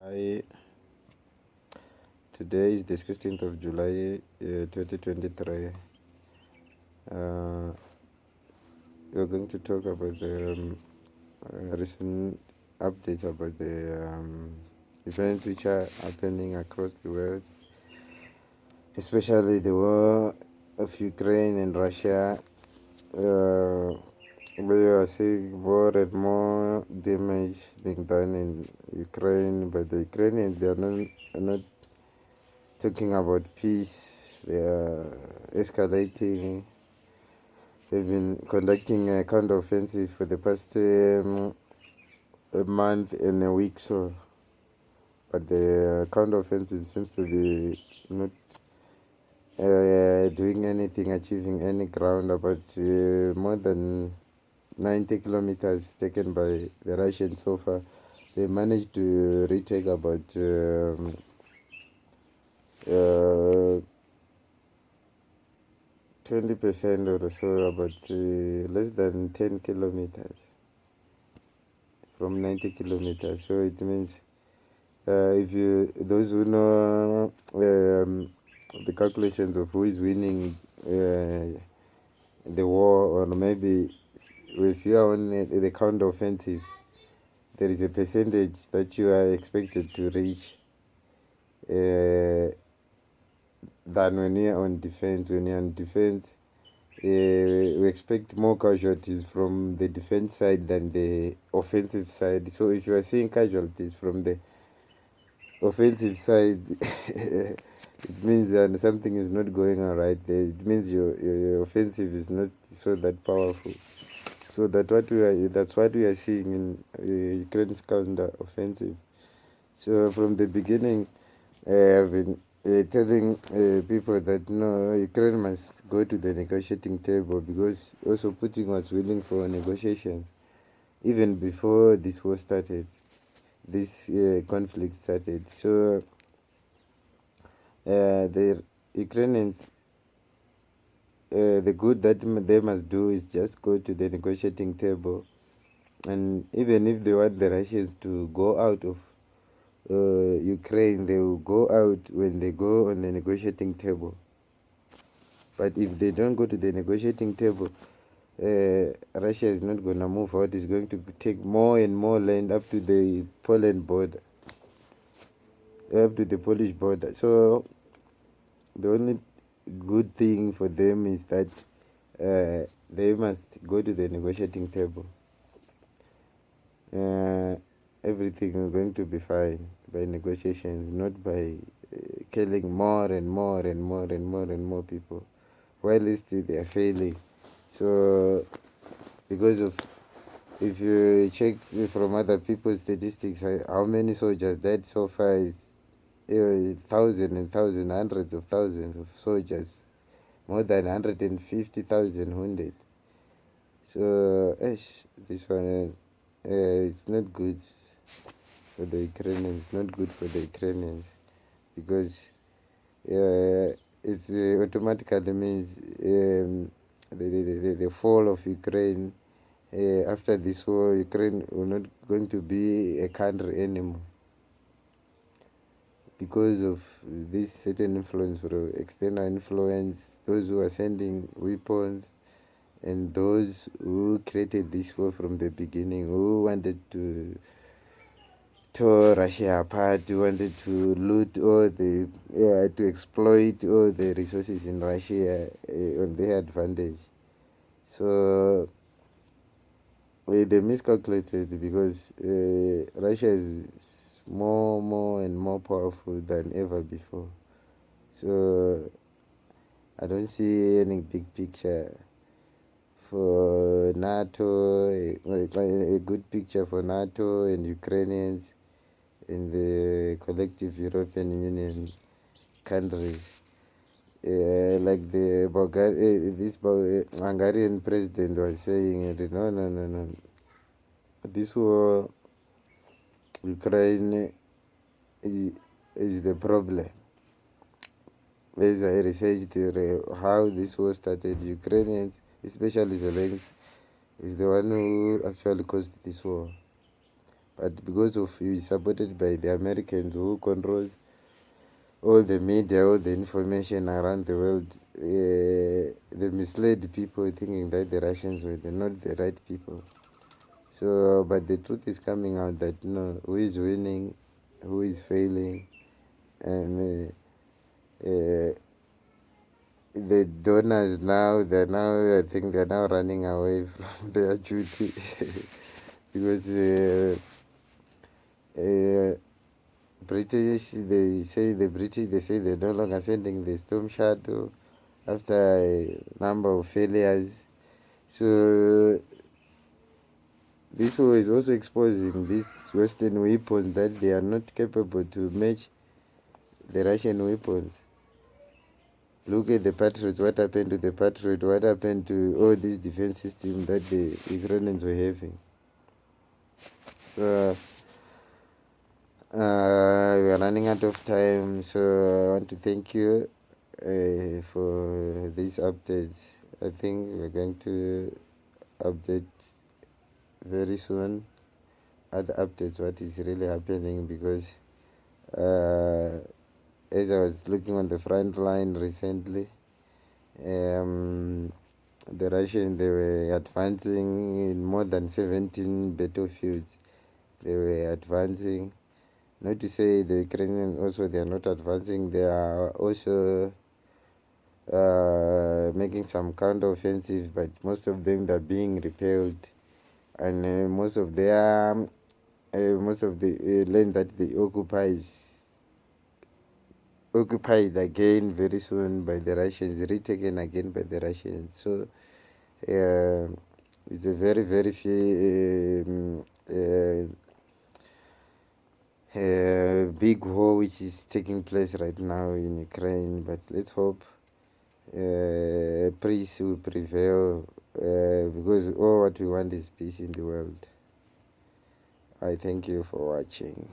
I Today is the 16th of July 2023. Uh, we're going to talk about the recent updates about the events which are happening across the world, especially the war of Ukraine and Russia. We are seeing more and more damage being done in Ukraine by the Ukrainians. They are not talking about peace. They are escalating. They've been conducting a counter-offensive for the past a month and a week, so. But the counter-offensive seems to be not doing anything, achieving any ground. About more than 90 kilometers taken by the Russians so far. They managed to retake about 20% or so, about less than 10 kilometers from 90 kilometers. So it means if you those who know the calculations of who is winning the war, or maybe if you are on the counter offensive, there is a percentage that you are expected to reach than when you are on defense. When you are on defense, we expect more casualties from the defense side than the offensive side. So if you are seeing casualties from the offensive side, it means that something is not going all right. It means your offensive is not so that powerful. So that's what we are seeing in Ukraine's counter offensive. So from the beginning, I've been telling people that no, Ukraine must go to the negotiating table, because also Putin was willing for negotiations even before this war started, this conflict started. So the Ukrainians, the good that they must do is just go to the negotiating table, and even if they want the Russians to go out of Ukraine, they will go out when they go on the negotiating table. But if they don't go to the negotiating table, Russia is not going to move out. It's going to take more and more land up to the Poland border, up to the Polish border. So the only good thing for them is that they must go to the negotiating table. Everything is going to be fine by negotiations, not by killing more and more and more and more and more people. While still they are failing. So because of, if you check from other people's statistics, how many soldiers died so far is thousands and thousands, hundreds of thousands of soldiers, more than 150,000 wounded. So this one it's not good for the Ukrainians. It's not good for the Ukrainians, because it automatically means the fall of Ukraine. After this war, Ukraine will not going to be a country anymore, because of this certain influence, from external influence, those who are sending weapons, and those who created this war from the beginning, who wanted to tore Russia apart, who wanted to loot all the, to exploit all the resources in Russia on their advantage. So they miscalculated, because Russia is more and more powerful than ever before. So I don't see any big picture for NATO, a good picture for NATO and Ukrainians in the collective European Union countries. Like the Hungarian president was saying, no. This war, Ukraine is the problem. As I researched how this war started, Ukrainians, especially Zelensky, is the one who actually caused this war. but because of he is supported by the Americans who controls all the media, all the information around the world, they misled people thinking that the Russians were not the right people. So, but the truth is coming out that who is winning, who is failing, and the donors now, I think they're now running away from their duty because British, they say they're no longer sending the Storm Shadow after a number of failures. So this war is also exposing these Western weapons that they are not capable to match the Russian weapons. Look at the Patriots, what happened to the Patriot, what happened to all these defense systems that the Ukrainians were having. So we are running out of time, so I want to thank you for these updates. I think we're going to update very soon other updates what is really happening, because as I was looking on the front line recently, the Russians, they were advancing in more than 17 battlefields. They were advancing. Not to say the Ukrainians also they are not advancing. They are also making some counter offensive, but most of them are being repelled, and most of the land that they occupy is occupied again very soon by the Russians, retaken again by the Russians. So it's a very very big war which is taking place right now in Ukraine. But let's hope peace will prevail, because all what we want is peace in the world. I thank you for watching.